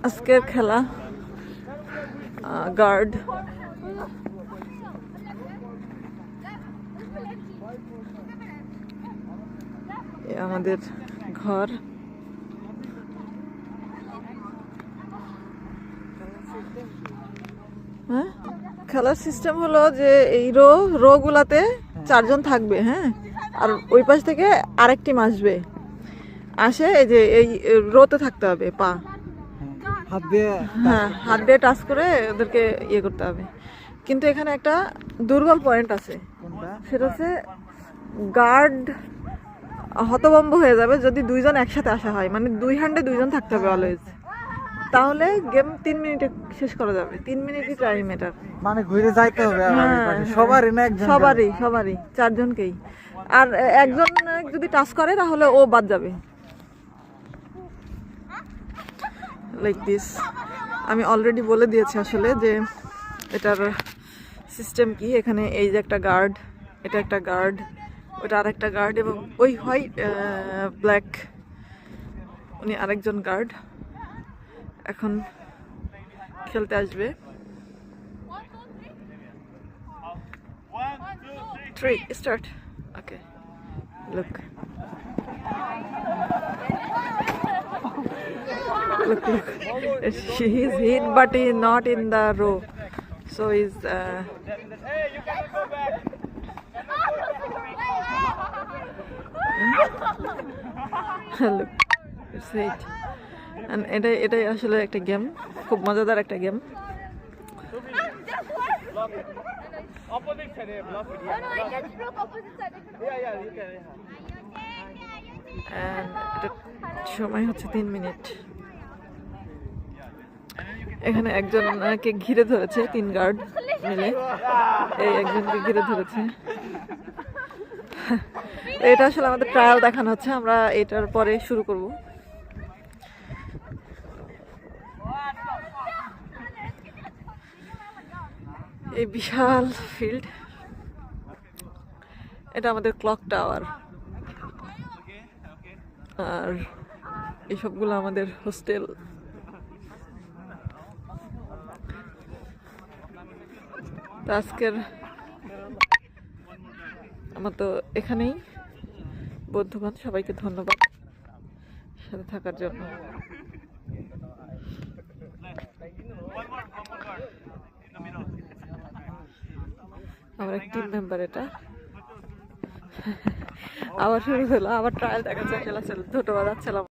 আজকের খেলা গার্ড। আমাদের ঘর। হ্যাঁ, খেলার সিস্টেম হলো যে এই রো গুলাতে 4 জন থাকবে, হ্যাঁ, আর ওই পাশ থেকে আরেক টিম আসবে, আসে এই যে এই রোতে থাকতে হবে, পা হাত দিয়ে টাচ করে ওদেরকে ইয়ে করতে হবে। কিন্তু এখানে একটা দুর্বল পয়েন্ট আছে, সেটা হচ্ছে গার্ড হতভম্ব হয়ে যাবে যদি 2 জন একসাথে আসা হয়, মানে 2 হ্যান্ডে 2 জন থাকতে হবে অলওয়েজ, তাহলে গেম 3 মিনিটে শেষ করা যাবে। 3 মিনিটই টাইম এটা, মানে ঘুরে যাইতে হবে সবারই না, একজন সবারই 4 জনকেই। আর একজন যদি টাচ করে তাহলে ও বাদ যাবে, লাইক দিস। আমি অলরেডি বলে দিয়েছি আসলে যে এটার সিস্টেম কি। এখানে এই যে একটা গার্ড, এটা একটা গার্ড, ওটা আরেকটা গার্ড, এবং ওই হোয়াইট ব্ল্যাক উনি আরেকজন গার্ড। এখন খেলতে আসবে। 3 start. Okay, look look. He is hit but he is not in the row, so he's look, it's hit. And এটাই আসলে একটা গেম, খুব মজাদার একটা game. Opposite side, block it. No, I just broke opposite side. Yeah, you can. And এটা সময় হচ্ছে 3 minute. এখানে একজনকে ঘিরে ধরেছে 3 গার্ড মিলে, এই একজনকে ঘিরে ধরেছে। এটা আসলে আমাদের ট্রায়াল দেখানো হচ্ছে, আমরা এটার পরে শুরু করব। এই বিশাল ফিল্ড, এটা আমাদের ক্লক টাওয়ার, আর এইসবগুলো আমাদের হোস্টেল। আজকের আমার তো এখানেই বন্ধুবান, সবাইকে ধন্যবাদ সাথে থাকার জন্য। আমার এক টিম মেম্বার, এটা আবার শুরু হলো, আবার ট্রায়াল দেখাচ্ছে। ধন্যবাদ, আসসালাম।